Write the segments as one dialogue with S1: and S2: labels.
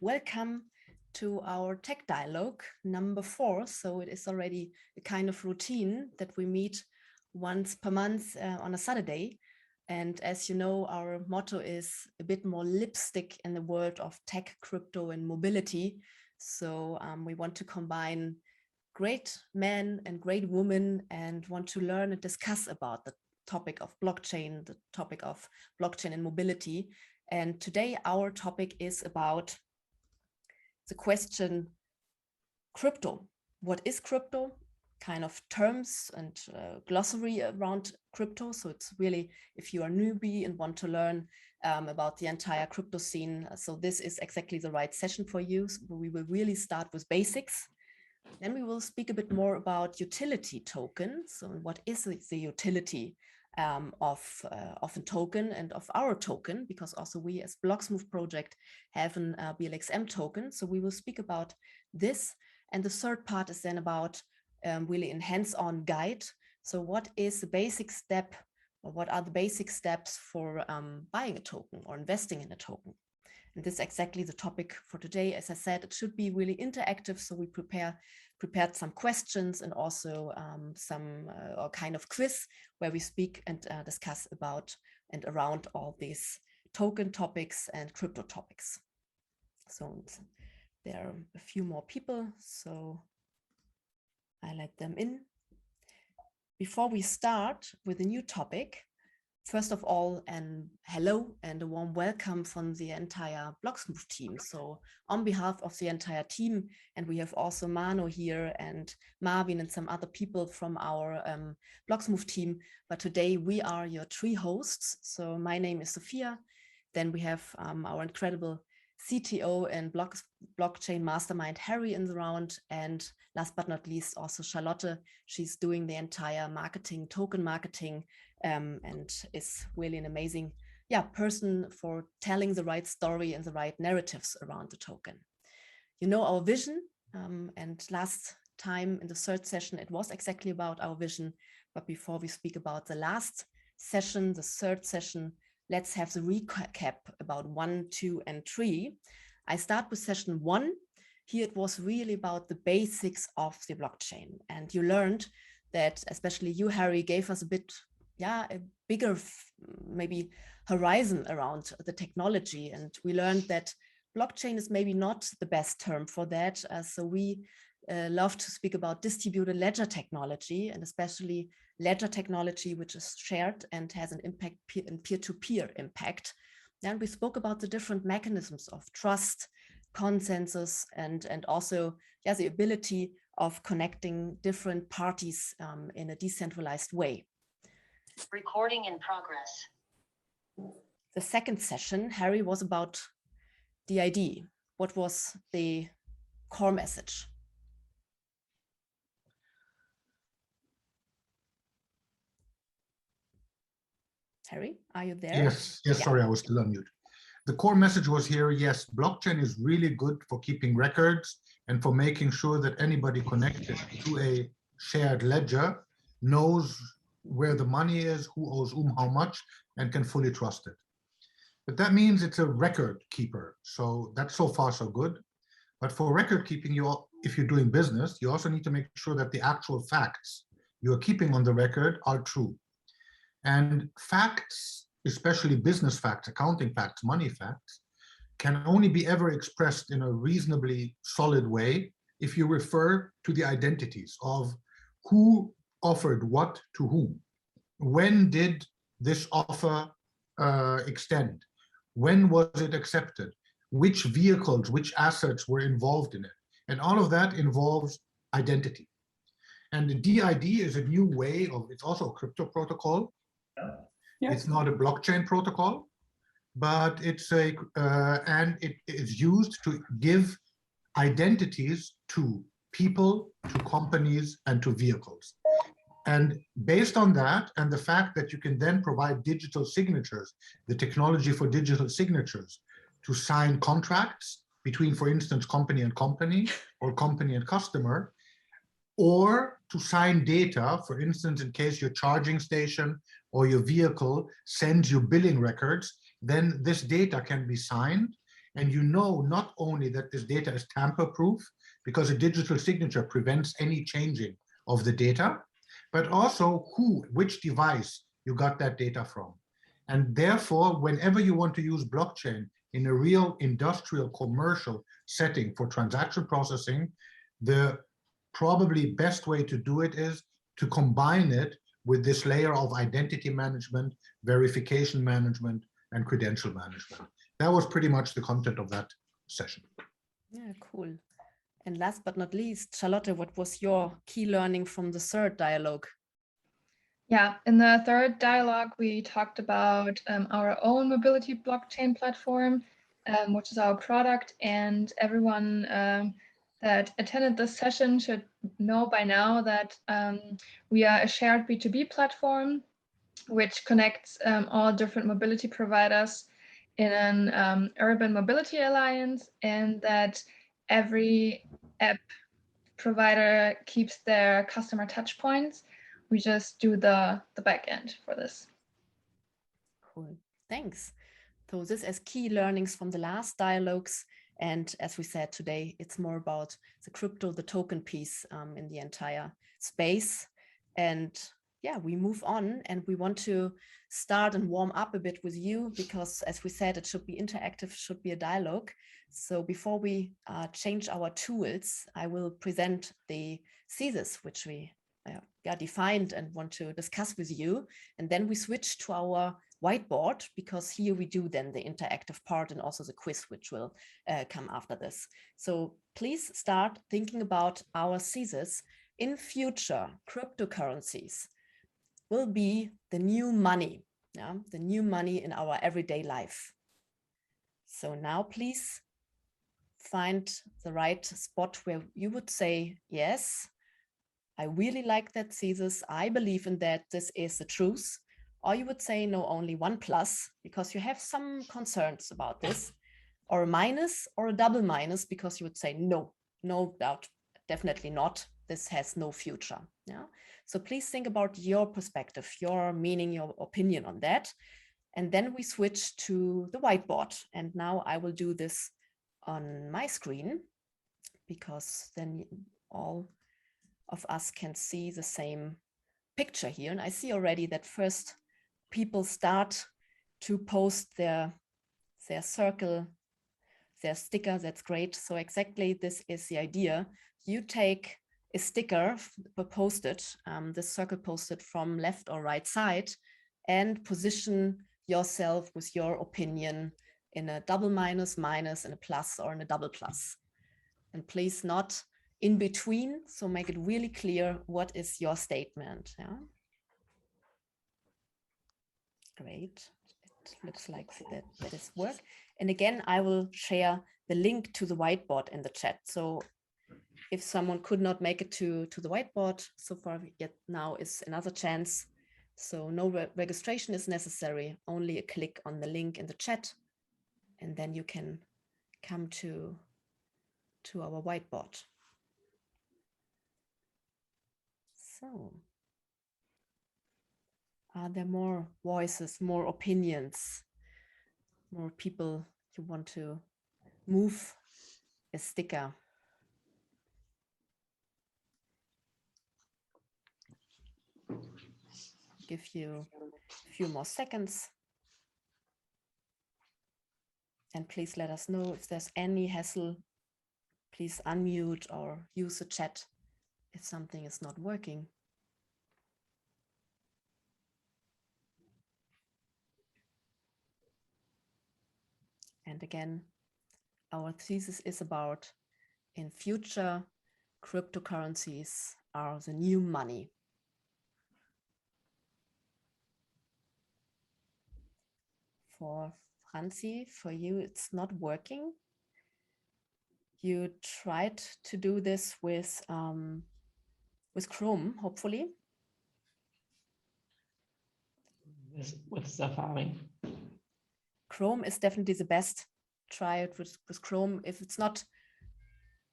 S1: welcome to our tech dialogue number 4. So it is already a kind of routine that we meet once per month on a Saturday. And as you know, our motto is a bit more lipstick in the world of tech, crypto, and mobility. So we want to combine great men and great women and want to learn and discuss about the topic of blockchain, the topic of blockchain and mobility. And today our topic is about the question, crypto. What is crypto? Kind of terms and glossary around crypto. So it's really, if you are a newbie and want to learn about the entire crypto scene, so this is exactly the right session for you. So we will really start with basics. Then we will speak a bit more about utility tokens. So what is the utility of a token and of our token, because also we as bloXmove project have an BLXM token. So we will speak about this. And the third part is then about really a hands-on guide. So what is the basic step, or what are the basic steps for buying a token or investing in a token? And this is exactly the topic for today. As I said, it should be really interactive. So we prepared some questions and also some kind of quiz where we speak and discuss about and around all these token topics and crypto topics. So there are a few more people, so I let them in. Before we start with a new topic, first of all, hello and a warm welcome from the entire bloXmove team. So on behalf of the entire team, and we have also Mano here and Marvin and some other people from our bloXmove team. But today we are your 3 hosts. So my name is Sophia. Then we have our incredible CTO and blockchain mastermind Harry in the round. And last but not least, also Charlotte. She's doing the entire marketing, token marketing, and is really an amazing person for telling the right story and the right narratives around the token. You know our vision, and last time in the third session, it was exactly about our vision. But before we speak about the last session, the third session, let's have the recap about 1, 2, and 3. I start with session 1. Here it was really about the basics of the blockchain. And you learned that, especially you, Harry, gave us a bit a bigger maybe horizon around the technology. And we learned that blockchain is maybe not the best term for that. So we love to speak about distributed ledger technology, and especially ledger technology, which is shared and has an impact peer-to-peer impact. And we spoke about the different mechanisms of trust, consensus, and also the ability of connecting different parties in a decentralized way.
S2: Recording in progress.
S1: The second session, Harry, was about DID. What was the core message? Harry, are you there?
S3: Yes, sorry, I was still on mute. The core message was here, yes, blockchain is really good for keeping records and for making sure that anybody connected to a shared ledger knows where the money is, who owes whom how much, and can fully trust it. But that means it's a record keeper. So that's so far so good. But for record keeping, if you're doing business, you also need to make sure that the actual facts you are keeping on the record are true. And facts, especially business facts, accounting facts, money facts, can only be ever expressed in a reasonably solid way if you refer to the identities of who offered what to whom. When did this offer extend? When was it accepted? Which vehicles, which assets were involved in it? And all of that involves identity. And the DID is a new way of, it's also a crypto protocol. Yeah. It's not a blockchain protocol, but it's and it is used to give identities to people, to companies, and to vehicles. And based on that, and the fact that you can then provide digital signatures, the technology for digital signatures, to sign contracts between, for instance, company and company, or company and customer, or to sign data, for instance, in case your charging station or your vehicle sends you billing records, then this data can be signed And you know not only that this data is tamper-proof, because a digital signature prevents any changing of the data, but also which device you got that data from. And therefore, whenever you want to use blockchain in a real industrial commercial setting for transaction processing, the probably best way to do it is to combine it with this layer of identity management, verification management, and credential management. That was pretty much the content of that session.
S1: Yeah, cool. And last but not least, Charlotte, what was your key learning from the third dialogue?
S4: Yeah, in the third dialogue, we talked about our own mobility blockchain platform, which is our product, and everyone that attended this session should know by now that we are a shared B2B platform, which connects all different mobility providers in an urban mobility alliance, and that every app provider keeps their customer touch points. We just do the back end for this.
S1: Cool, thanks. So this as key learnings from the last dialogues. And as we said today, it's more about the crypto, the token piece in the entire space. And yeah, we move on and we want to start and warm up a bit with you because as we said, it should be interactive, should be a dialogue. So before we change our tools, I will present the thesis, which we defined and want to discuss with you. And then we switch to our whiteboard because here we do then the interactive part and also the quiz, which will come after this. So please start thinking about our thesis. In future, cryptocurrencies will be the new money, the new money in our everyday life. So now please find the right spot where you would say, yes, I really like that thesis. I believe in that. This is the truth. Or you would say, no, only one plus, because you have some concerns about this, or a minus or a double minus, because you would say, no, no doubt, definitely not. This has no future. Yeah. So please think about your perspective, your meaning, your opinion on that. And then we switch to the whiteboard. And now I will do this on my screen, because then all of us can see the same picture here. And I see already that first people start to post their circle, their sticker. That's great. So exactly this is the idea. You take a sticker posted, the circle posted from left or right side, and position yourself with your opinion in a double minus, minus, in a plus, or in a double plus. And please not in between. So make it really clear what is your statement. Yeah. Great. It looks like that is work. And again, I will share the link to the whiteboard in the chat. So if someone could not make it to the whiteboard so far, yet now is another chance. So no registration is necessary, only a click on the link in the chat, and then you can come to our whiteboard. So, are there more voices, more opinions, more people you want to move a sticker? Give you a few more seconds. And please let us know if there's any hassle. Please unmute or use the chat if something is not working. And again, our thesis is about, in future, cryptocurrencies are the new money. For Franzi, for you, it's not working. You tried to do this with Chrome, hopefully.
S5: With Safari.
S1: Chrome is definitely the best. Try it with Chrome. If it's not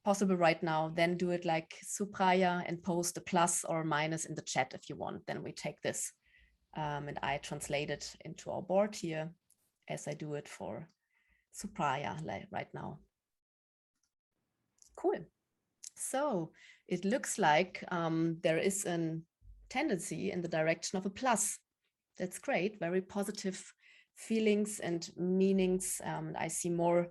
S1: possible right now, then do it like Supraya and post a plus or minus in the chat if you want. Then we take this and I translate it into our board here as I do it for supplier right now. Cool. So it looks like there is a tendency in the direction of a plus. That's great. Very positive feelings and meanings. I see more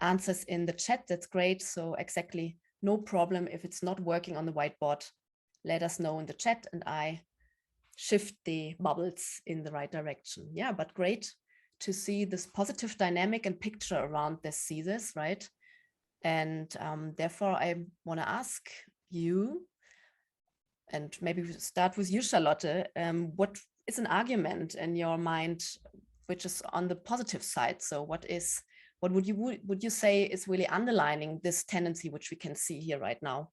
S1: answers in the chat. That's great. So exactly, no problem if it's not working on the whiteboard. Let us know in the chat and I shift the bubbles in the right direction. Yeah, but great to see this positive dynamic and picture around this thesis, right? And therefore, I want to ask you, and maybe we start with you, Charlotte, what is an argument in your mind which is on the positive side? So what would you say is really underlining this tendency which we can see here right now?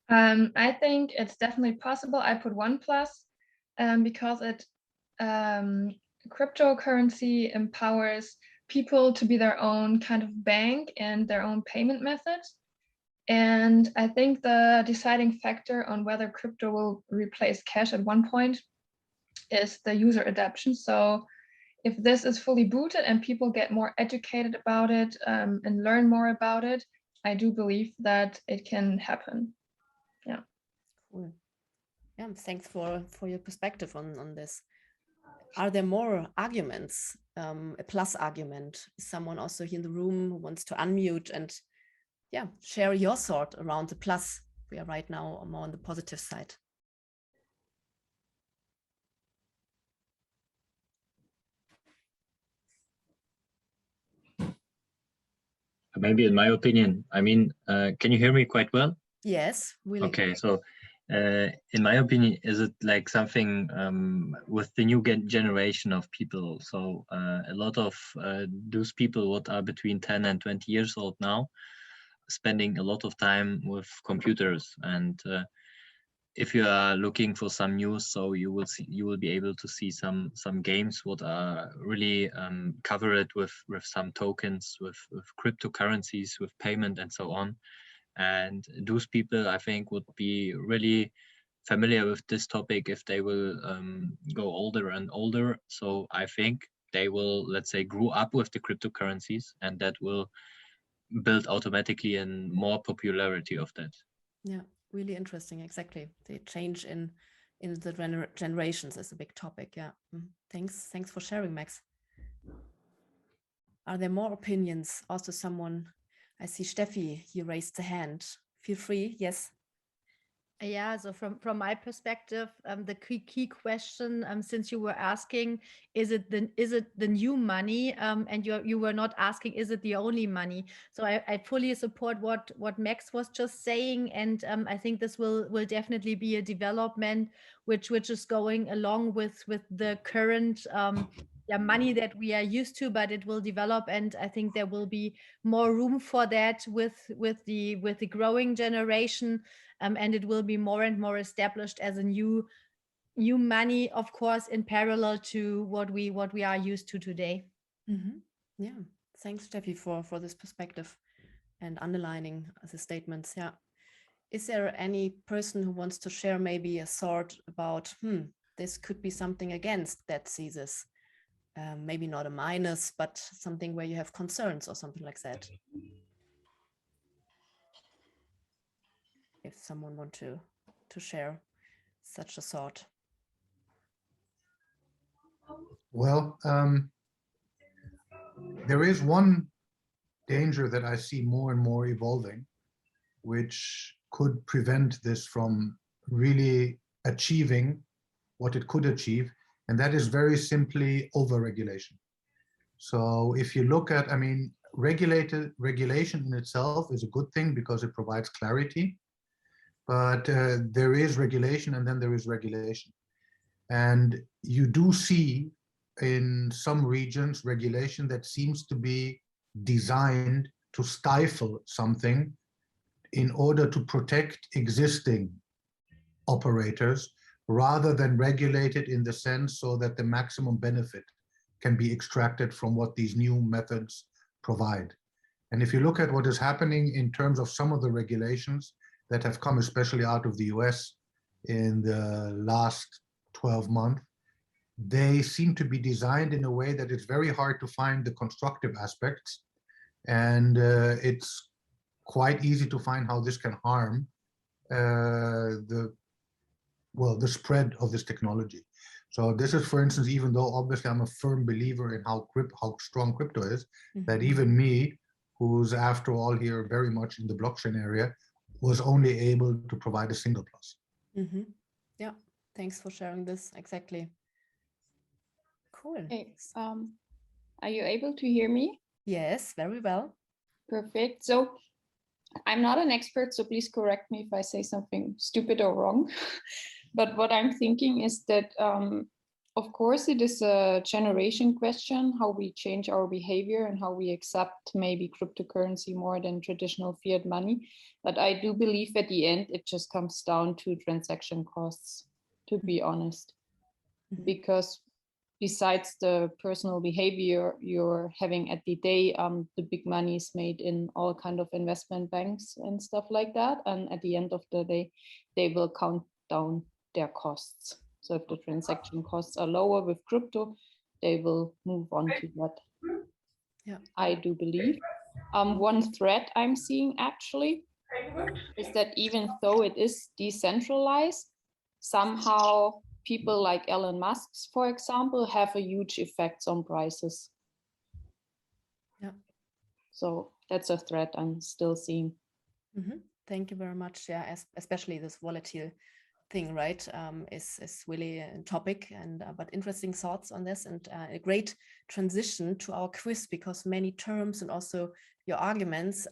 S4: I think it's definitely possible. I put 1+, because it cryptocurrency empowers people to be their own kind of bank and their own payment methods. And I think the deciding factor on whether crypto will replace cash at one point is the user adoption. So if this is fully booted and people get more educated about it and learn more about it, I do believe that it can happen. Yeah.
S1: Cool. Yeah, thanks for your perspective on this. Are there more arguments, a plus argument? Is someone also here in the room who wants to unmute and yeah, share your thought around the plus? We are right now more on the positive side.
S6: Maybe in my opinion, I mean, can you hear me quite well?
S1: Yes, really.
S6: Okay, so in my opinion, is it like something with the new generation of people? So a lot of those people what are between 10 and 20 years old now, spending a lot of time with computers. And if you are looking for some news, so you will be able to see some games what are really covered with some tokens, with cryptocurrencies, with payment and so on. And those people, I think, would be really familiar with this topic if they will go older and older. So I think they will, let's say, grow up with the cryptocurrencies, and that will build automatically in more popularity of that.
S1: Yeah, really interesting. Exactly. The change in the generations is a big topic. Yeah. Thanks for sharing, Max. Are there more opinions? Also someone, I see Steffi, you raised the hand. Feel free. Yes.
S7: Yeah, so from my perspective, the key question, since you were asking, is it the new money, and you were not asking, is it the only money? So I fully support what Max was just saying, and I think this will definitely be a development which is going along with the current money that we are used to, but it will develop, and I think there will be more room for that with the growing generation. And it will be more and more established as a new money, of course, in parallel to what we are used to today.
S1: Mm-hmm. Yeah, thanks, Steffi, for this perspective and underlining the statements. Yeah, is there any person who wants to share maybe a thought about this could be something against that thesis? Maybe not a minus, but something where you have concerns or something like that. If someone want to share such a thought.
S3: Well, there is one danger that I see more and more evolving, which could prevent this from really achieving what it could achieve, and that is very simply overregulation. So if you look at, I mean, regulation in itself is a good thing because it provides clarity, but there is regulation and then there is regulation. And you do see in some regions regulation that seems to be designed to stifle something in order to protect existing operators rather than regulate it in the sense so that the maximum benefit can be extracted from what these new methods provide. And if you look at what is happening in terms of some of the regulations that have come, especially out of the US in the last 12 months, they seem to be designed in a way that it's very hard to find the constructive aspects, and it's quite easy to find how this can harm the spread of this technology. So this is, for instance, even though obviously I'm a firm believer in how strong crypto is, that even me, who's after all here very much in the blockchain area, was only able to provide a single plus.
S1: Yeah, thanks for sharing this. Exactly. Cool.
S8: Hey, are you able to hear me?
S1: Yes, very well.
S8: Perfect. So I'm not an expert, so please correct me if I say something stupid or wrong. But what I'm thinking is that, of course, it is a generation question, how we change our behavior and how we accept maybe cryptocurrency more than traditional fiat money. But I do believe at the end, it just comes down to transaction costs, to be honest, because besides the personal behavior you're having at the day, the big money is made in all kind of investment banks and stuff like that. And at the end of the day, they will count down their costs. So if the transaction costs are lower with crypto, they will move on to that.
S1: Yeah,
S8: I do believe. One threat I'm seeing actually is that even though it is decentralized, somehow people like Elon Musk, for example, have a huge effect on prices.
S1: Yeah.
S8: So that's a threat I'm still seeing.
S1: Thank you very much. Yeah, especially this volatile thing, right, is really a topic, and but interesting thoughts on this, and a great transition to our quiz, because many terms and also your arguments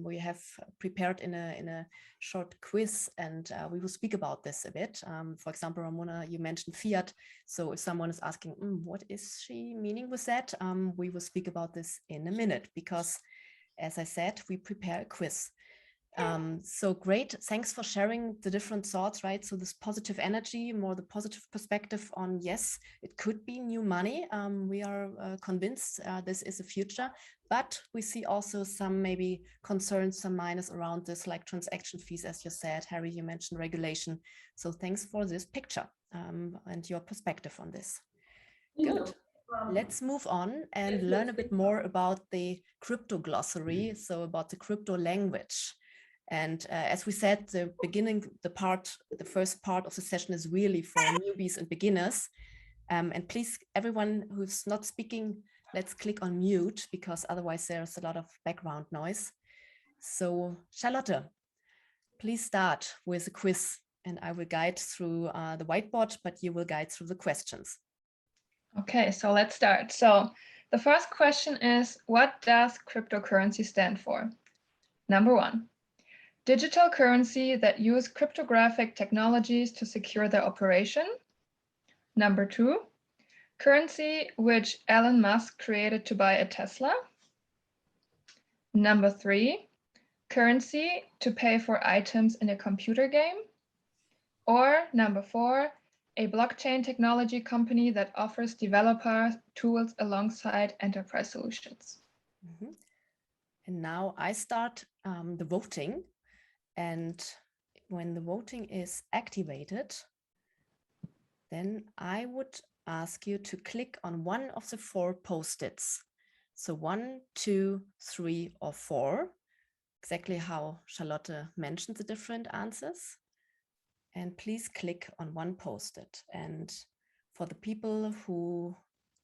S1: we have prepared in a short quiz, and we will speak about this a bit. For example, Ramona, you mentioned fiat, so if someone is asking what is she meaning with that, we will speak about this in a minute, because as I said, we prepare a quiz. So great. Thanks for sharing the different thoughts, right? So this positive energy, more the positive perspective on, yes, it could be new money. We are convinced this is a future, but we see also some maybe concerns, some minus around this, like transaction fees, as you said. Harry, you mentioned regulation. So thanks for this picture and your perspective on this. Good. Let's move on and learn a bit more about the crypto glossary, so about the crypto language. And as we said, the first part of the session is really for newbies and beginners. And please, everyone who's not speaking, let's click on mute, because otherwise there's a lot of background noise. So Charlotte, please start with a quiz, and I will guide through the whiteboard, but you will guide through the questions.
S4: Okay, so let's start. So the first question is, what does cryptocurrency stand for? Number 1. Digital currency that use cryptographic technologies to secure their operation. Number 2, currency which Elon Musk created to buy a Tesla. Number 3, currency to pay for items in a computer game. Or number 4, a blockchain technology company that offers developer tools alongside enterprise solutions.
S1: And now I start the voting. And when the voting is activated, then I would ask you to click on one of the 4 post-its. So 1, 2, 3, or 4, exactly how Charlotte mentioned the different answers. And please click on one post-it. And for the people who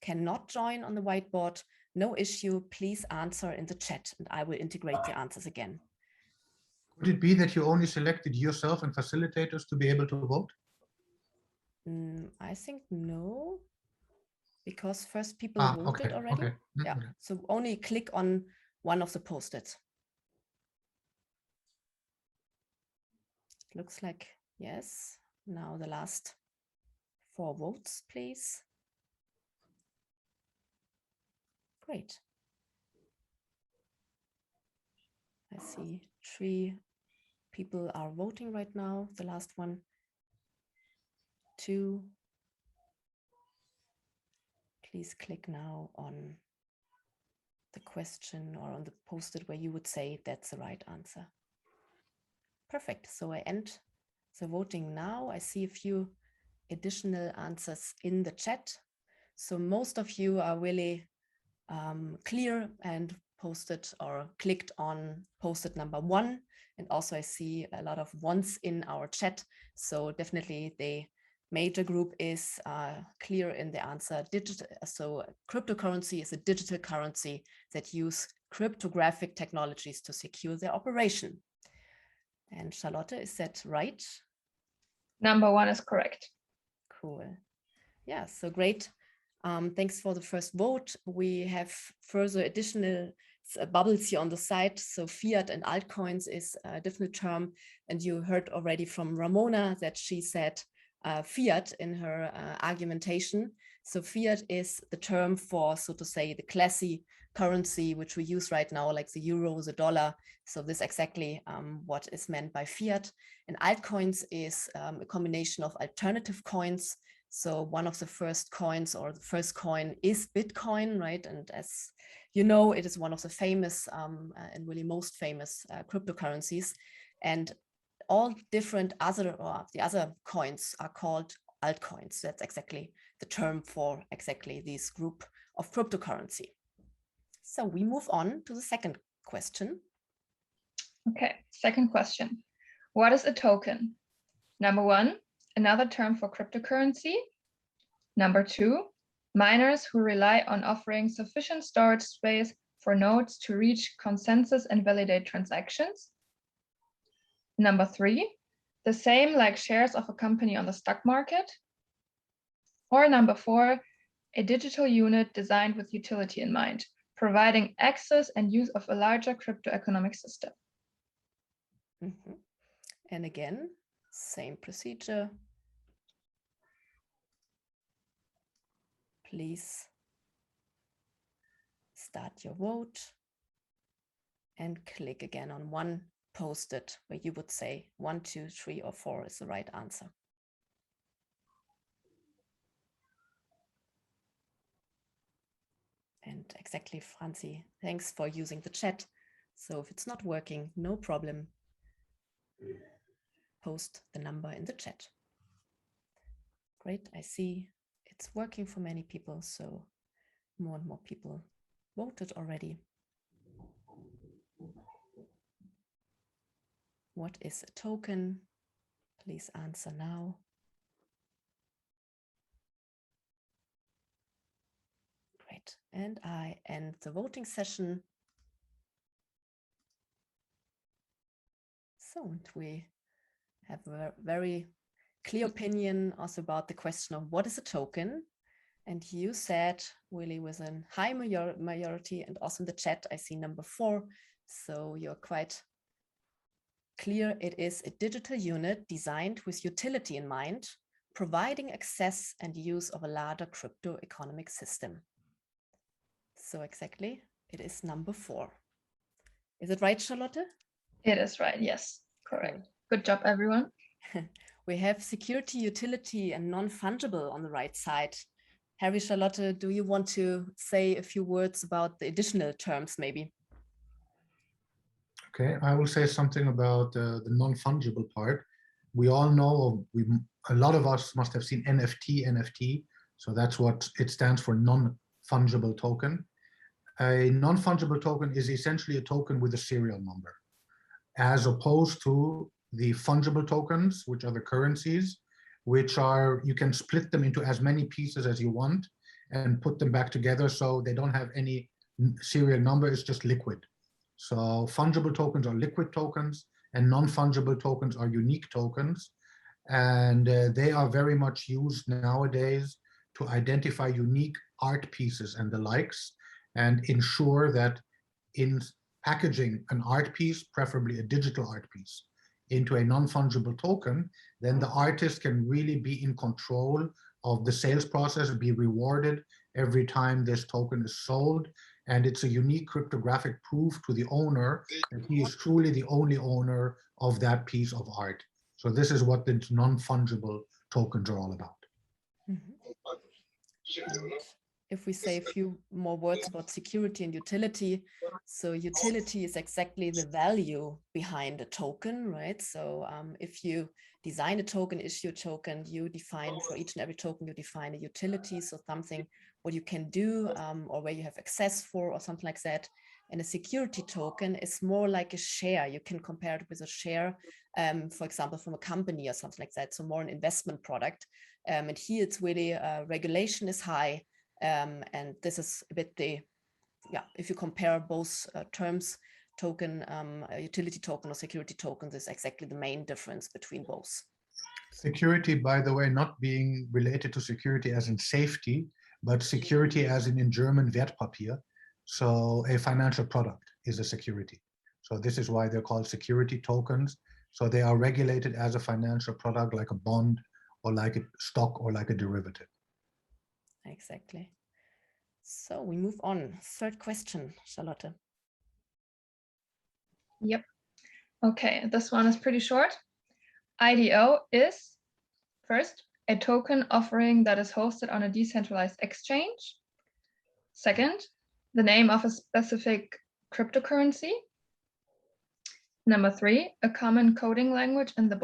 S1: cannot join on the whiteboard, no issue, please answer in the chat and I will integrate the answers again.
S3: Could it be that you only selected yourself and facilitators to be able to vote?
S1: I think no, because first people voted already.
S3: Okay.
S1: Yeah, so only click on one of the post-its. Looks like yes. Now the last 4 votes, please. Great. I see 3 people are voting right now. The last one, 2. Please click now on the question or on the post-it where you would say that's the right answer. Perfect. So I end the voting now. I see a few additional answers in the chat. So most of you are really clear and posted or clicked on posted number 1. And also I see a lot of ones in our chat. So definitely the major group is clear in the answer. Digital. So cryptocurrency is a digital currency that use cryptographic technologies to secure their operation. And Charlotte, is that right?
S4: Number 1 is correct.
S1: Cool. Yeah, so great. Thanks for the first vote. We have further additional bubbles here on the side. So fiat and altcoins is a different term. And you heard already from Ramona that she said fiat in her argumentation. So fiat is the term for, so to say, the classy currency, which we use right now, like the euro, the dollar. So this exactly what is meant by fiat. And altcoins is a combination of alternative coins. So one of the first coins, or the first coin, is Bitcoin, right? And as you know, it is one of the famous and really most famous cryptocurrencies. And all different the other coins are called altcoins. That's exactly the term for exactly this group of cryptocurrency. So we move on to the second question.
S4: Okay, second question. What is a token? Number 1, another term for cryptocurrency. Number 2, miners who rely on offering sufficient storage space for nodes to reach consensus and validate transactions. Number 3, the same like shares of a company on the stock market. Or number 4, a digital unit designed with utility in mind, providing access and use of a larger crypto economic system.
S1: Mm-hmm. And again, same procedure. Please start your vote and click again on one posted where you would say 1, 2, 3, or 4 is the right answer. And exactly, Franzi, thanks for using the chat. So if it's not working, no problem. Post the number in the chat. Great, I see it's working for many people, so more and more people voted already. What is a token? Please answer now. Great, and I end the voting session. So, and we have a very clear opinion also about the question of what is a token. And you said really with a high majority, and also in the chat, I see number 4. So you're quite clear. It is a digital unit designed with utility in mind, providing access and use of a larger crypto economic system. So exactly, it is number 4. Is it right, Charlotte?
S4: It is right, yes, correct. Good job, everyone.
S1: We have security, utility, and non-fungible on the right side. Harry, Charlotte, do you want to say a few words about the additional terms, maybe?
S3: Okay, I will say something about the non-fungible part. We all know, a lot of us must have seen NFT. So that's what it stands for, non-fungible token. A non-fungible token is essentially a token with a serial number, as opposed to the fungible tokens, which are the currencies, which are, you can split them into as many pieces as you want and put them back together, so they don't have any serial number, it's just liquid. So fungible tokens are liquid tokens, and non-fungible tokens are unique tokens. And they are very much used nowadays to identify unique art pieces and the likes, and ensure that in packaging an art piece, preferably a digital art piece, into a non-fungible token, then the artist can really be in control of the sales process, be rewarded every time this token is sold. And it's a unique cryptographic proof to the owner that he is truly the only owner of that piece of art. So this is what the non-fungible tokens are all about.
S1: Mm-hmm. if we say a few more words about security and utility. So utility is exactly the value behind a token, right? So if you design a token, issue a token, you define for each and every token, you define a utility. So something what you can do or where you have access for or something like that. And a security token is more like a share. You can compare it with a share, for example, from a company or something like that. So more an investment product. And here it's really regulation is high. And this is a bit the, yeah, if you compare both terms, token, utility token or security token, this is exactly the main difference between both.
S3: Security, by the way, not being related to security as in safety, but security as in German Wertpapier. So a financial product is a security. So this is why they're called security tokens. So they are regulated as a financial product, like a bond or like a stock or like a derivative.
S1: Exactly. So we move on. Third question, Charlotte.
S4: Yep. Okay, this one is pretty short. IDO is, first, a token offering that is hosted on a decentralized exchange. Second, the name of a specific cryptocurrency. Number 3, a common coding language in the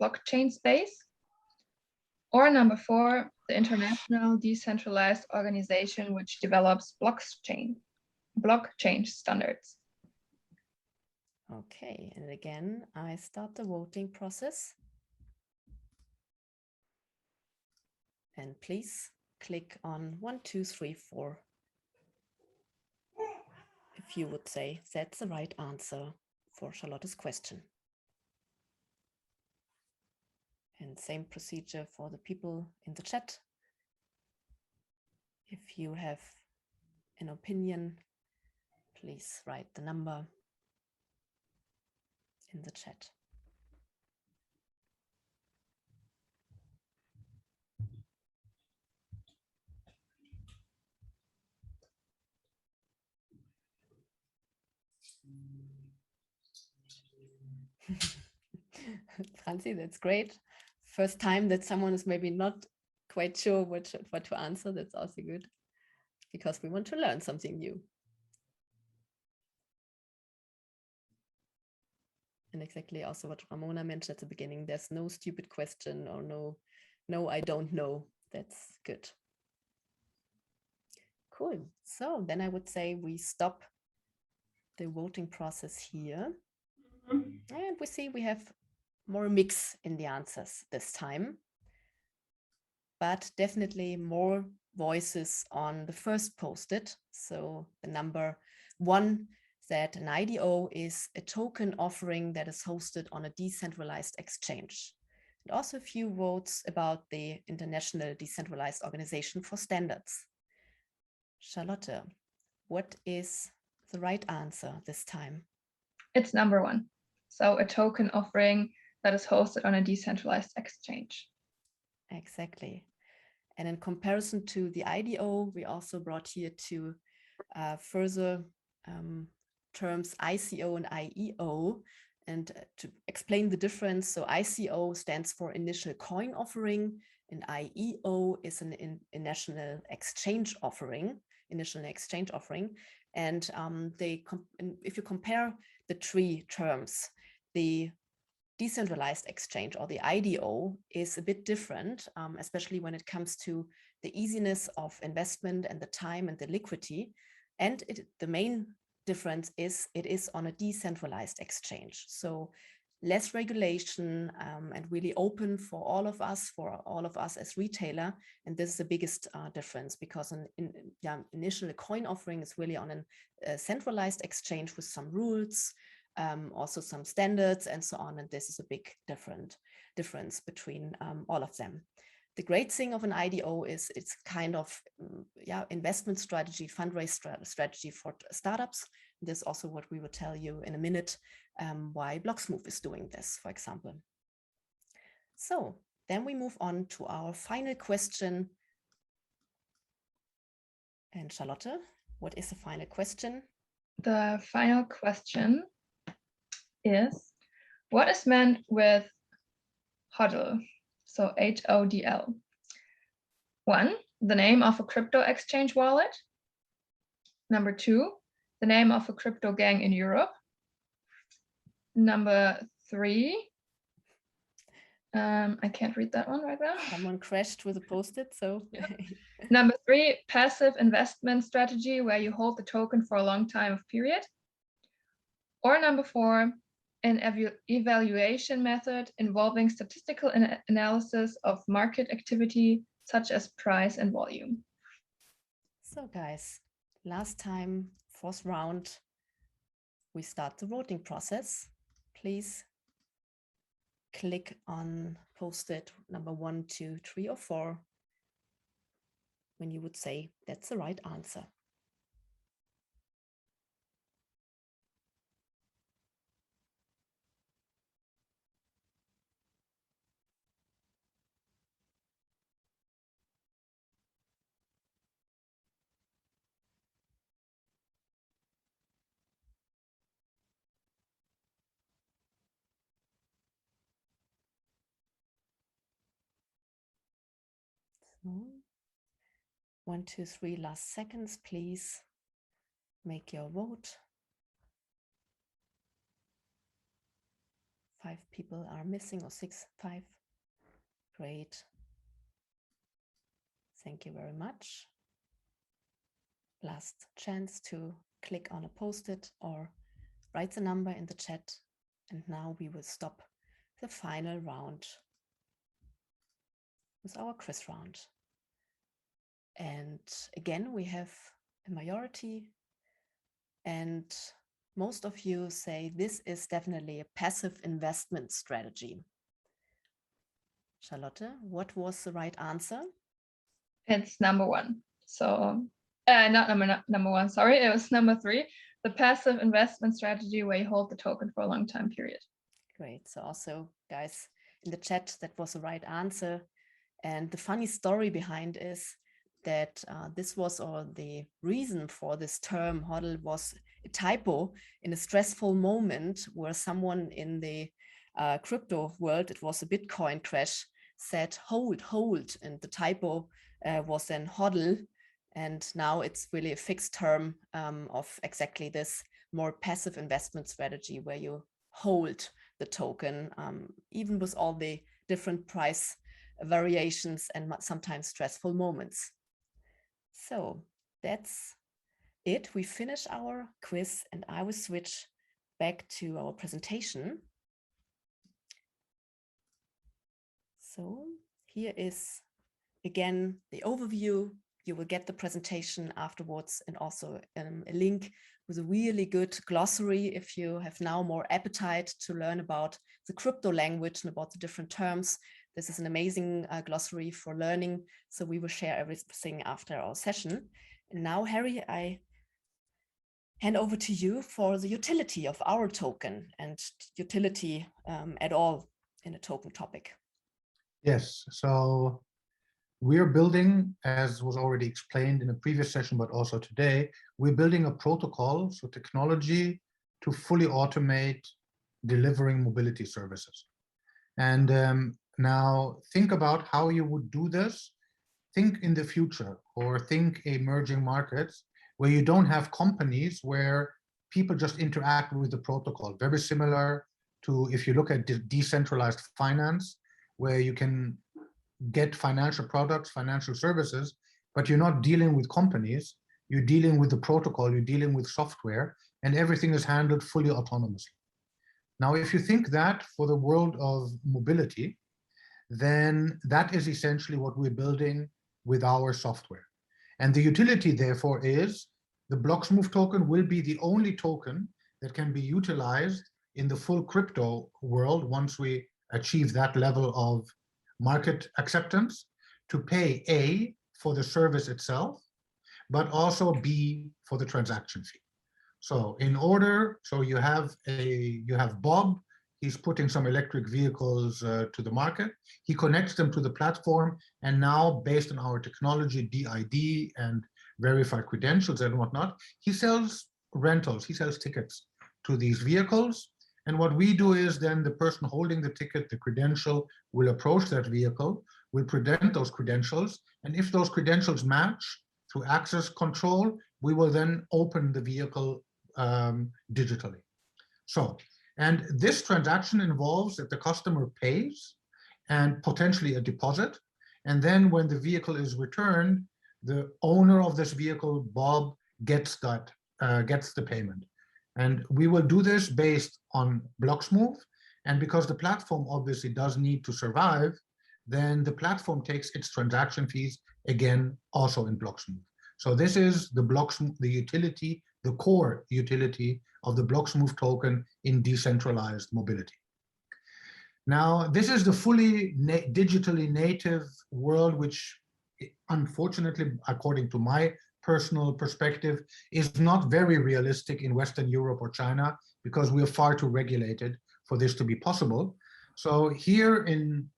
S4: blockchain space. Or number 4, the international decentralized organization which develops blockchain standards.
S1: Okay, and again, I start the voting process. And please click on 1, 2, 3, 4. If you would say that's the right answer for Charlotte's question. And same procedure for the people in the chat. If you have an opinion, please write the number in the chat. Franzi, that's great. First time that someone is maybe not quite sure what to answer. That's also good because we want to learn something new. And exactly also what Ramona mentioned at the beginning, there's no stupid question or no, I don't know. That's good. Cool. So then I would say we stop the voting process here. And we see we have more mix in the answers this time, but definitely more voices on the first posted. So the number 1 that an IDO is a token offering that is hosted on a decentralized exchange. And also a few votes about the International Decentralized Organization for Standards. Charlotte, what is the right answer this time?
S4: It's number 1. So a token offering that is hosted on a decentralized exchange.
S1: Exactly. And in comparison to the IDO, we also brought here two further terms, ICO and IEO. And to explain the difference, so ICO stands for Initial Coin Offering, and IEO is an Initial Exchange Offering. And if you compare the 3 terms, the decentralized exchange or the IDO is a bit different, especially when it comes to the easiness of investment and the time and the liquidity. And the main difference is it is on a decentralized exchange. So less regulation and really open for all of us as retailer. And this is the biggest difference, because initial coin offering is really on a centralized exchange with some rules, also some standards and so on. And this is a big difference between all of them. The great thing of an IDO is it's kind of investment strategy, fundraise strategy for startups. This is also what we will tell you in a minute, why bloXmove is doing this, for example. So then we move on to our final question. And Charlotte, what is the final question?
S4: The final question is, what is meant with HODL? So HODL. 1, the name of a crypto exchange wallet. Number 2, the name of a crypto gang in Europe. Number 3, I can't read that one right now.
S1: Someone crashed with a post-it, so.
S4: Number 3, passive investment strategy where you hold the token for a long time of period. Or number 4, an evaluation method involving statistical analysis of market activity such as price and volume.
S1: So guys, last time, 4th round, we start the voting process. Please click on post-it number 1, 2, 3, or 4 when you would say that's the right answer. So 1, 2, 3 last seconds, please make your vote. 5 people are missing, or 6, 5. Great. Thank you very much. Last chance to click on a post-it or write the number in the chat. And now we will stop the final round with our quiz round. And again, we have a majority, and most of you say this is definitely a passive investment strategy. Charlotte, what was the right answer?
S4: It's number 1. So not number 1, sorry, it was number 3, the passive investment strategy where you hold the token for a long time period.
S1: Great. So also, guys, in the chat, that was the right answer. And the funny story behind is that this was, or the reason for this term HODL was a typo in a stressful moment where someone in the crypto world, it was a Bitcoin crash, said hold, and the typo was then HODL. And now it's really a fixed term of exactly this more passive investment strategy where you hold the token, even with all the different price variations and sometimes stressful moments. So that's it. We finish our quiz, and I will switch back to our presentation. So here is again the overview. You will get the presentation afterwards, and also a link with a really good glossary if you have now more appetite to learn about the crypto language and about the different terms. This is an amazing glossary for learning. So we will share everything after our session. And now, Harry, I hand over to you for the utility of our token and utility at all in a token topic.
S3: Yes, so we're building, as was already explained in a previous session, but also today, we're building a protocol, so technology to fully automate delivering mobility services. And now think about how you would do this. Think in the future, or think emerging markets where you don't have companies where people just interact with the protocol. Very similar to if you look at decentralized finance, where you can get financial products, financial services, but you're not dealing with companies, you're dealing with the protocol, you're dealing with software, and everything is handled fully autonomously. Now, if you think that for the world of mobility, then that is essentially what we're building with our software. And the utility, therefore, is the bloXmove token will be the only token that can be utilized in the full crypto world once we achieve that level of market acceptance, to pay A, for the service itself, but also B, for the transaction fee. So in order, so you have Bob, he's putting some electric vehicles to the market. He connects them to the platform, and now based on our technology, DID and verified credentials and whatnot, he sells rentals, he sells tickets to these vehicles. And what we do is then the person holding the ticket, the credential, will approach that vehicle, will present those credentials. And if those credentials match through access control, we will then open the vehicle digitally. So, and this transaction involves that the customer pays and potentially a deposit. And then when the vehicle is returned, the owner of this vehicle, Bob, gets the payment. And we will do this based on bloXmove. And because the platform obviously does need to survive, then the platform takes its transaction fees again, also in bloXmove. So this is the bloXmove, the utility, the core utility of the bloXmove token in decentralized mobility. Now, this is the fully digitally native world, which unfortunately, according to my personal perspective, is not very realistic in Western Europe or China, because we are far too regulated for this to be possible. So here in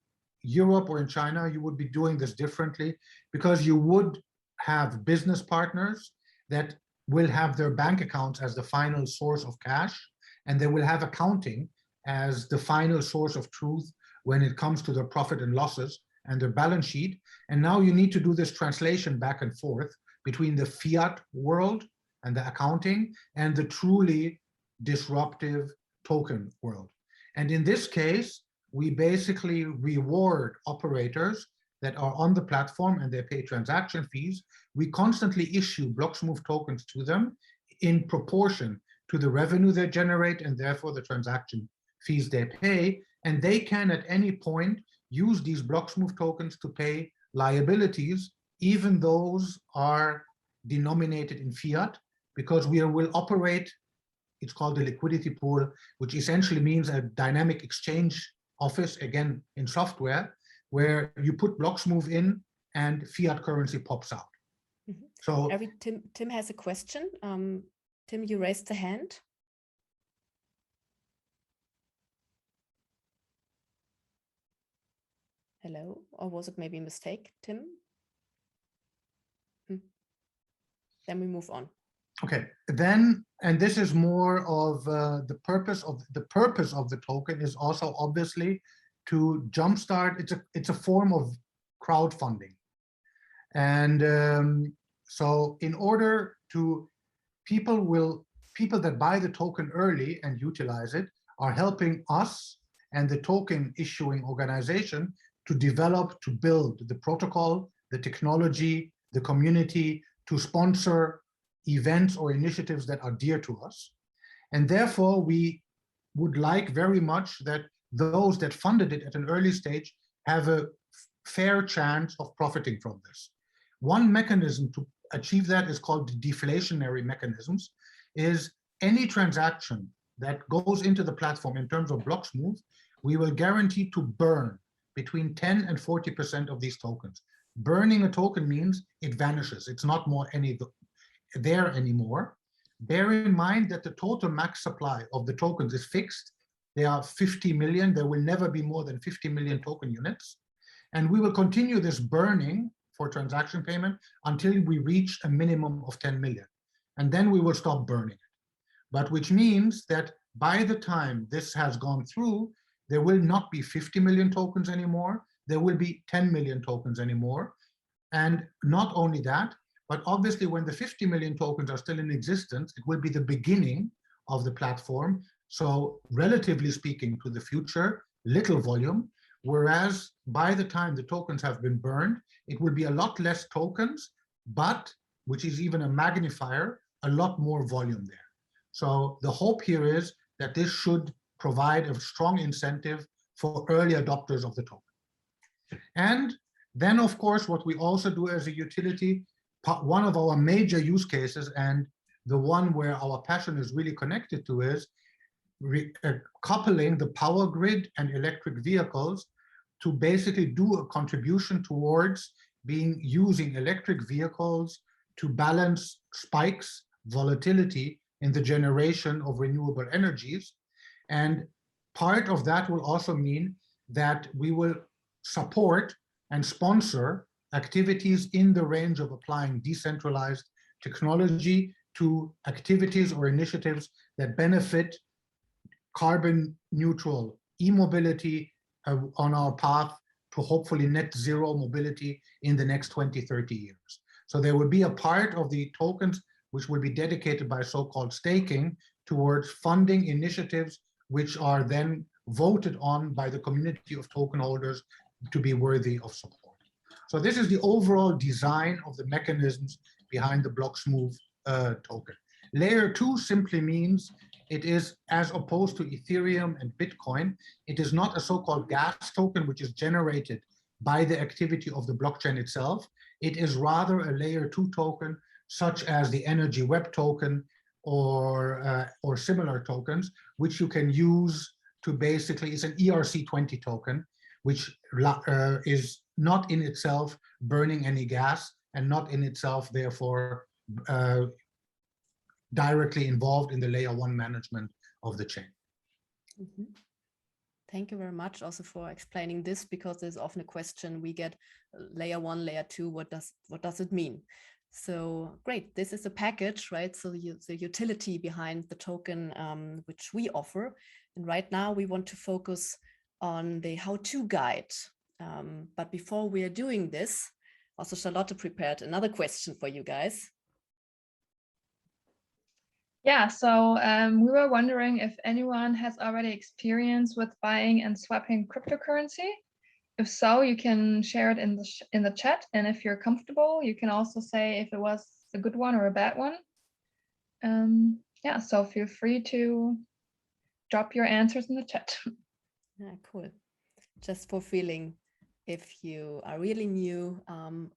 S3: Europe or in China, you would be doing this differently, because you would have business partners that will have their bank accounts as the final source of cash, and they will have accounting as the final source of truth when it comes to their profit and losses and their balance sheet. And now you need to do this translation back and forth between the fiat world and the accounting and the truly disruptive token world. And in this case, we basically reward operators that are on the platform and they pay transaction fees. We constantly issue bloXmove tokens to them in proportion to the revenue they generate and therefore the transaction fees they pay. And they can at any point use these bloXmove tokens to pay liabilities, even those are denominated in fiat, because we will operate, it's called a liquidity pool, which essentially means a dynamic exchange office, again, in software, where you put bloXmove in and fiat currency pops out.
S1: Mm-hmm.
S3: So
S1: Tim has a question. Tim, you raised the hand. Hello, or was it maybe a mistake, Tim? Then we move on.
S3: Okay, then, and this is more of the purpose of the token is also obviously to jumpstart. It's a form of crowdfunding, and so in order to people that buy the token early and utilize it are helping us and the token issuing organization to develop, to build the protocol, the technology, the community, to sponsor events or initiatives that are dear to us. And therefore, we would like very much that those that funded it at an early stage have a fair chance of profiting from this. One mechanism to achieve that is called deflationary mechanisms, is any transaction that goes into the platform in terms of bloXmove, we will guarantee to burn between 10 and 40% of these tokens. Burning a token means it vanishes. It's not more there anymore. Bear in mind that the total max supply of the tokens is fixed. There are 50 million. There will never be more than 50 million token units. And we will continue this burning for transaction payment until we reach a minimum of 10 million. And then we will stop burning it. But which means that by the time this has gone through, there will not be 50 million tokens anymore. There will be 10 million tokens anymore. And not only that, but obviously when the 50 million tokens are still in existence, it will be the beginning of the platform. So relatively speaking to the future, little volume, whereas by the time the tokens have been burned, it will be a lot less tokens, but, which is even a magnifier, a lot more volume there. So the hope here is that this should provide a strong incentive for early adopters of the token. And then, of course, what we also do as a utility, one of our major use cases and the one where our passion is really connected to is coupling the power grid and electric vehicles to basically do a contribution towards using electric vehicles to balance spikes, volatility in the generation of renewable energies. And part of that will also mean that we will support and sponsor activities in the range of applying decentralized technology to activities or initiatives that benefit carbon neutral e-mobility on our path to hopefully net zero mobility in the next 20, 30 years. So there will be a part of the tokens which will be dedicated by so-called staking towards funding initiatives which are then voted on by the community of token holders to be worthy of support. So this is the overall design of the mechanisms behind the bloXmove token. Layer 2 simply means it is, as opposed to Ethereum and Bitcoin, it is not a so-called gas token which is generated by the activity of the blockchain itself. It is rather a layer 2 token, such as the energy web token or similar tokens, which you can use to basically, it's an ERC20 token, which is not in itself burning any gas and not in itself, therefore, directly involved in the layer 1 management of the chain.
S1: Mm-hmm. Thank you very much also for explaining this, because there's often a question we get, layer 1, layer 2, what does it mean? So great, this is a package, right? So the utility behind the token which we offer. And right now we want to focus on the how-to guide. But before we are doing this, also Charlotte prepared another question for you guys.
S4: Yeah, so we were wondering if anyone has already experience with buying and swapping cryptocurrency. If so, you can share it in the chat, and if you're comfortable, you can also say if it was a good one or a bad one. Yeah, so feel free to drop your answers in the chat.
S1: Yeah, cool. Just for feeling if you are really new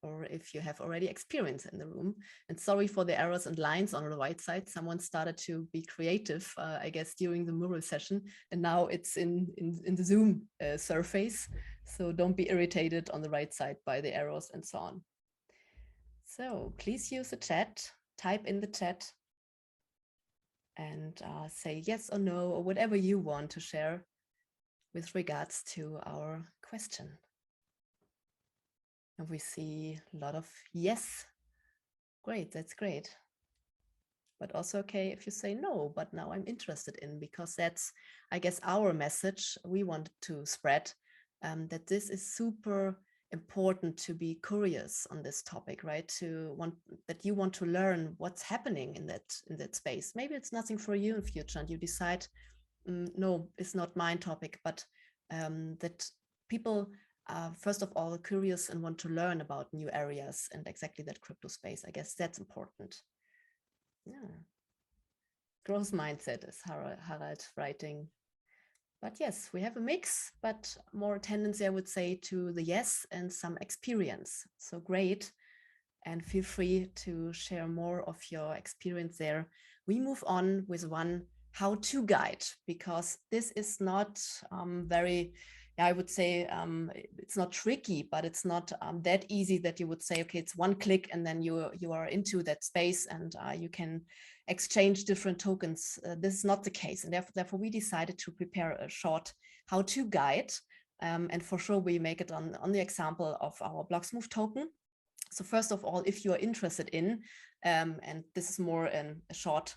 S1: or if you have already experience in the room. And sorry for the errors and lines on the right side. Someone started to be creative, I guess, during the mural session, and now it's in the Zoom surface. So don't be irritated on the right side by the arrows and so on. So please use the chat, type in the chat, and say yes or no, or whatever you want to share with regards to our question. And we see a lot of yes. Great, that's great. But also okay if you say no, but now I'm interested in, because that's, I guess, our message we want to spread, that this is super important to be curious on this topic, right? That you want to learn what's happening in that space. Maybe it's nothing for you in future and you decide, no, it's not my topic, but that people first of all curious and want to learn about new areas and exactly that crypto space. I guess that's important. Yeah, growth mindset is Harald writing. But yes, we have a mix, but more tendency, I would say, to the yes and some experience. So great, and feel free to share more of your experience there. We move on with one how-to guide, because this is not very, I would say, it's not tricky, but it's not that easy that you would say, okay, it's one click and then you are into that space and you can exchange different tokens. This is not the case. And therefore we decided to prepare a short how-to guide. And for sure, we make it on the example of our bloXmove token. So first of all, if you are interested in, and this is more a short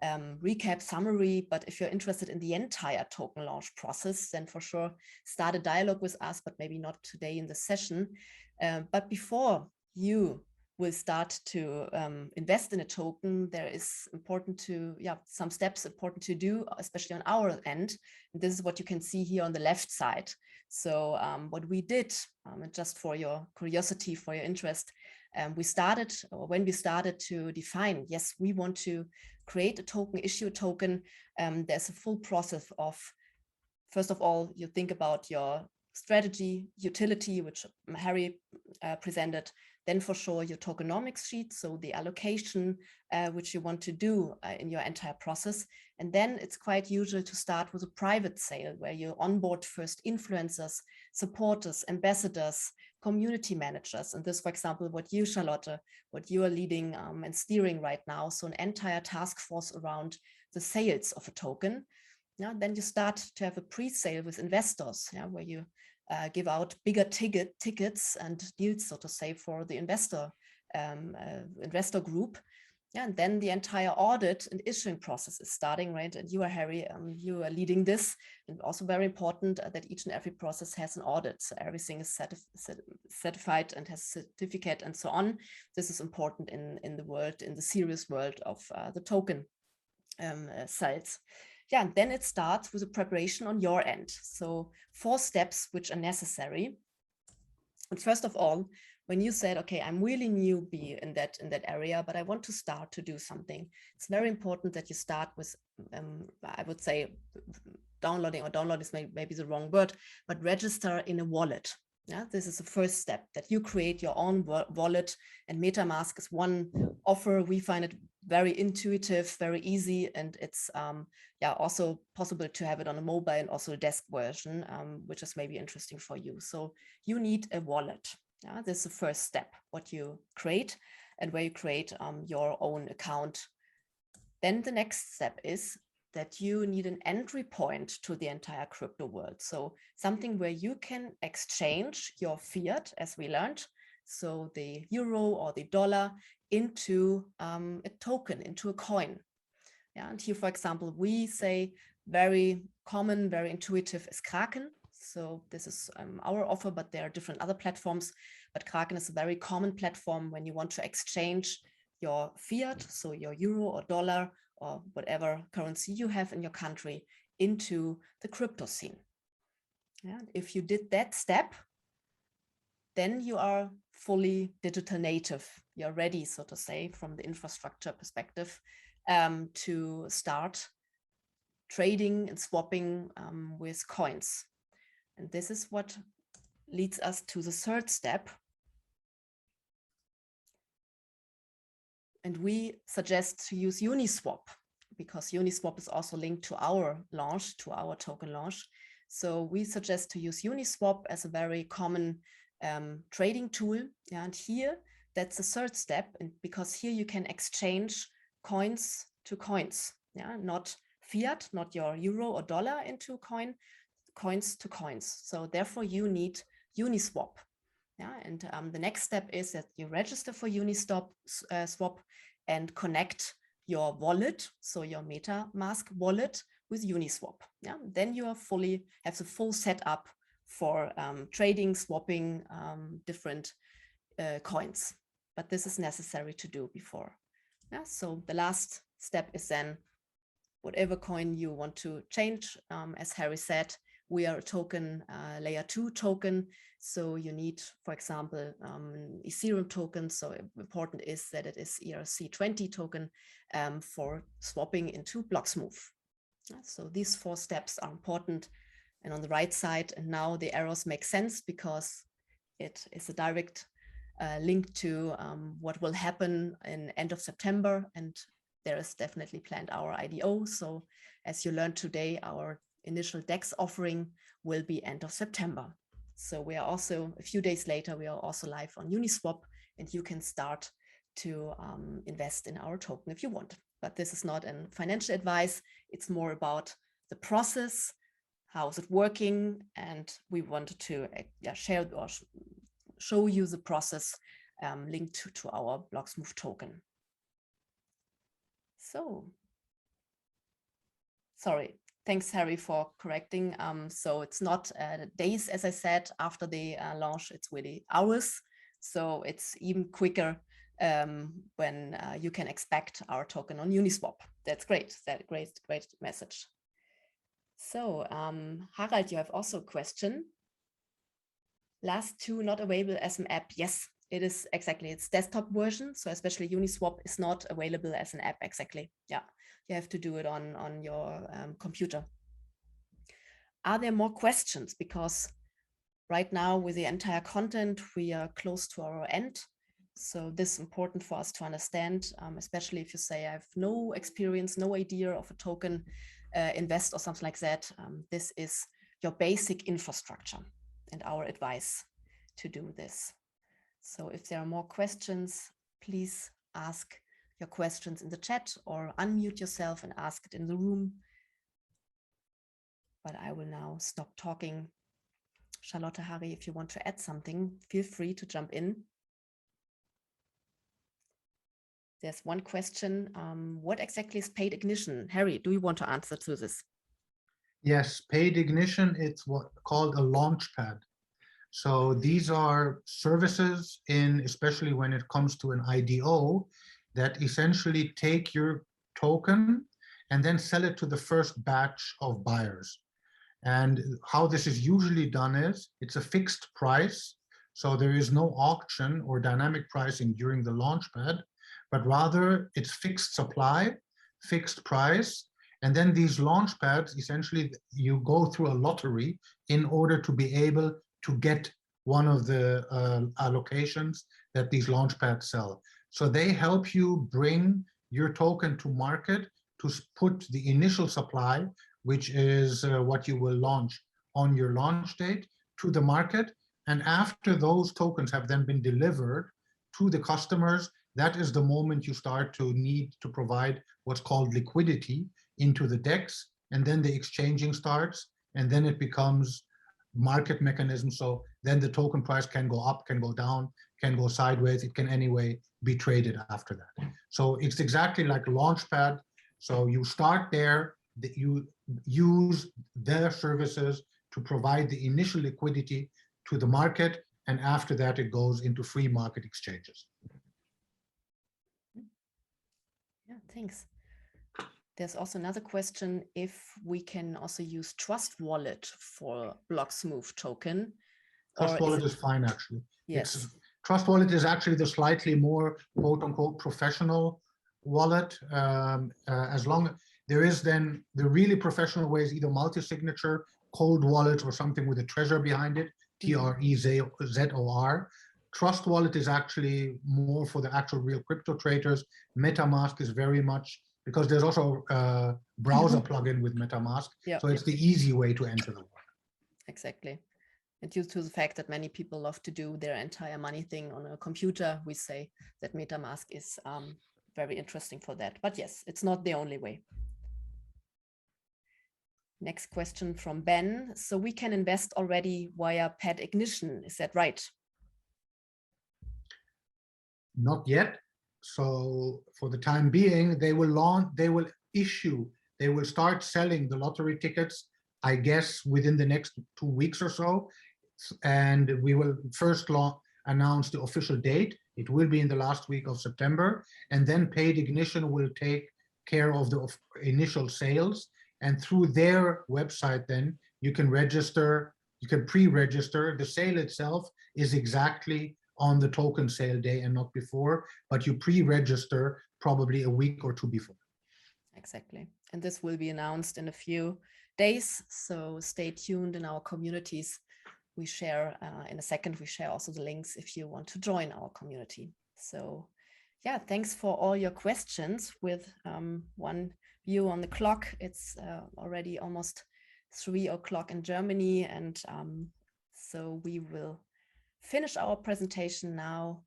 S1: recap summary, but if you're interested in the entire token launch process, then for sure start a dialogue with us, but maybe not today in the session. But before you will start to invest in a token, there is some steps important to do, especially on our end. And this is what you can see here on the left side. So what we did, just for your curiosity, for your interest, when we started to define, yes, we want to create a token, issue a token, there's a full process of, first of all, you think about your strategy, utility, which Harry presented, then for sure your tokenomics sheet, so the allocation which you want to do in your entire process. And then it's quite usual to start with a private sale where you onboard first influencers, supporters, ambassadors, community managers. And this, for example, what you, Charlotte, what you are leading and steering right now. So an entire task force around the sales of a token. Yeah, then you start to have a pre-sale with investors, yeah, where you give out bigger tickets and deals, so to say, for the investor group. Yeah, and then the entire audit and issuing process is starting, right? And you are Harry, you are leading this, and also very important that each and every process has an audit. So everything is certified and has a certificate and so on. This is important in the world, in the serious world of the token sales. Yeah, and then it starts with a preparation on your end. So 4 steps which are necessary. And first of all, when you said, okay, I'm really newbie in that area, but I want to start to do something, it's very important that you start with, I would say, download is maybe the wrong word, but register in a wallet. Yeah, this is the first step, that you create your own wallet, and MetaMask is one offer. We find it very intuitive, very easy, and it's yeah, also possible to have it on a mobile and also a desk version, which is maybe interesting for you. So you need a wallet. Yeah, this is the first step, what you create and where you create your own account. Then the next step is that you need an entry point to the entire crypto world. So something where you can exchange your fiat, as we learned, so the euro or the dollar, into a token, into a coin. Yeah, and here, for example, we say very common, very intuitive is Kraken. So this is our offer, but there are different other platforms. But Kraken is a very common platform when you want to exchange your fiat, so your euro or dollar or whatever currency you have in your country, into the crypto scene. Yeah, if you did that step, then you are fully digital native. You're ready, so to say, from the infrastructure perspective, to start trading and swapping with coins. And this is what leads us to the third step. And we suggest to use Uniswap, because Uniswap is also linked to our launch, to our token launch. So we suggest to use Uniswap as a very common trading tool. Yeah, and here, that's the third step, and because here you can exchange coins to coins. Yeah, not fiat, not your euro or dollar into coins to coins. So therefore you need Uniswap. Yeah, and the next step is that you register for Uniswap swap and connect your wallet, so your MetaMask wallet, with Uniswap. Yeah, then you are have the full setup for trading, swapping different coins. But this is necessary to do before. Yeah, so the last step is then whatever coin you want to change. As Harry said, we are a token, layer 2 token. So you need, for example, Ethereum token. So important is that it is ERC20 token for swapping into bloXmove. So these 4 steps are important. And on the right side, and now the arrows make sense because it is a direct link to what will happen in end of September. And there is definitely planned our IDO. So as you learned today, our initial DEX offering will be end of September. So we are also, a few days later, we are also live on Uniswap, and you can start to invest in our token if you want. But this is not a financial advice. It's more about the process, how is it working, and we wanted to share or show you the process linked to our bloXmove token. So, sorry. Thanks, Harry, for correcting. So it's not days, as I said, after the launch, it's really hours. So it's even quicker when you can expect our token on Uniswap. That's great. That's great message. So Harald, you have also a question. Last 2 not available as an app. Yes, it is exactly. It's desktop version. So especially Uniswap is not available as an app. Exactly. Yeah. You have to do it on your computer. Are there more questions? Because right now with the entire content, we are close to our end. So this is important for us to understand, especially if you say, I have no experience, no idea of a token invest or something like that. This is your basic infrastructure and our advice to do this. So if there are more questions, please ask your questions in the chat or unmute yourself and ask it in the room. But I will now stop talking. Charlotte, Harry, if you want to add something, feel free to jump in. There's one question. What exactly is paid ignition? Harry, do you want to answer to this?
S3: Yes, paid ignition, it's what called a launchpad. So these are services especially when it comes to an IDO, that essentially take your token and then sell it to the first batch of buyers. And how this is usually done is it's a fixed price. So there is no auction or dynamic pricing during the launchpad, but rather it's fixed supply, fixed price. And then these launchpads, essentially, you go through a lottery in order to be able to get one of the allocations that these launchpads sell. So they help you bring your token to market to put the initial supply, which is what you will launch on your launch date, to the market. And after those tokens have then been delivered to the customers, that is the moment you start to need to provide what's called liquidity into the DEX, and then the exchanging starts, and then it becomes market mechanism. So then the token price can go up, can go down, can go sideways. It can anyway be traded after that. So it's exactly like Launchpad. So you start there, you use their services to provide the initial liquidity to the market, and after that it goes into free market exchanges.
S1: Yeah, thanks. There's also another question if we can also use Trust Wallet for bloXmove token.
S3: Trust Wallet is fine, actually.
S1: Yes.
S3: Trust Wallet is actually the slightly more quote unquote professional wallet. As long there is then the really professional ways, either multi-signature, cold wallet, or something with a treasure behind it, TREZOR. Trust Wallet is actually more for the actual real crypto traders. MetaMask is very much, because there's also a browser plugin with MetaMask.
S1: Yep.
S3: So it's the easy way to enter the wallet.
S1: Exactly. And due to the fact that many people love to do their entire money thing on a computer, we say that MetaMask is very interesting for that. But yes, it's not the only way. Next question from Ben. So we can invest already via paid ignition, is that right?
S3: Not yet. So for the time being, they will start selling the lottery tickets, I guess, within the next 2 weeks or so. And we will first announce the official date. It will be in the last week of September. And then paid ignition will take care of the initial sales. And through their website, then you can register, you can pre-register. The sale itself is exactly on the token sale day and not before, but you pre-register probably a week or two before.
S1: Exactly. And this will be announced in a few days. So stay tuned in our communities. We share in a second, we share also the links if you want to join our community. So yeah, thanks for all your questions. With one view on the clock, it's already almost 3 o'clock in Germany. And so we will finish our presentation now.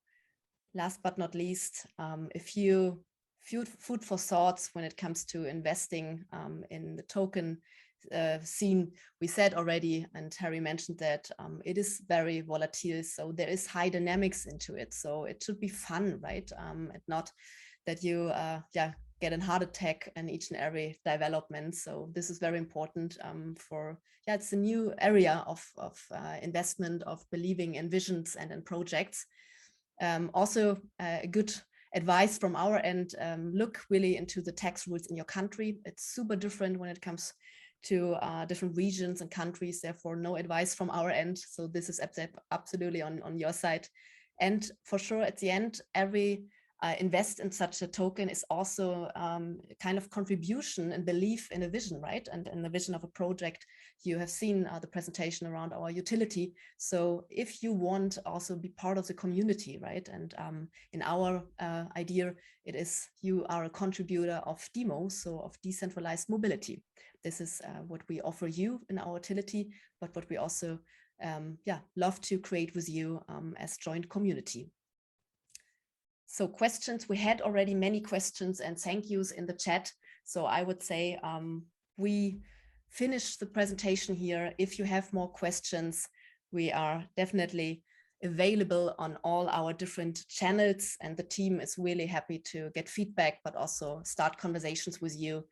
S1: Last but not least, a few food for thoughts when it comes to investing in the token scene. We said already, and Harry mentioned that it is very volatile, so there is high dynamics into it. So it should be fun, right? And not that you get a heart attack in each and every development. So this is very important it's a new area of investment, of believing in visions and in projects. Also a good advice from our end, look really into the tax rules in your country. It's super different when it comes to different regions and countries, therefore no advice from our end. So this is absolutely on your side. And for sure, at the end, every invest in such a token is also kind of contribution and belief in a vision, right? And in the vision of a project. You have seen the presentation around our utility. So if you want also be part of the community, right? And in our idea, it is you are a contributor of DEMO, so of decentralized mobility. This is what we offer you in our utility, but what we also love to create with you as joint community. So questions, we had already many questions and thank yous in the chat. So I would say we finish the presentation here. If you have more questions, we are definitely available on all our different channels, and the team is really happy to get feedback, but also start conversations with you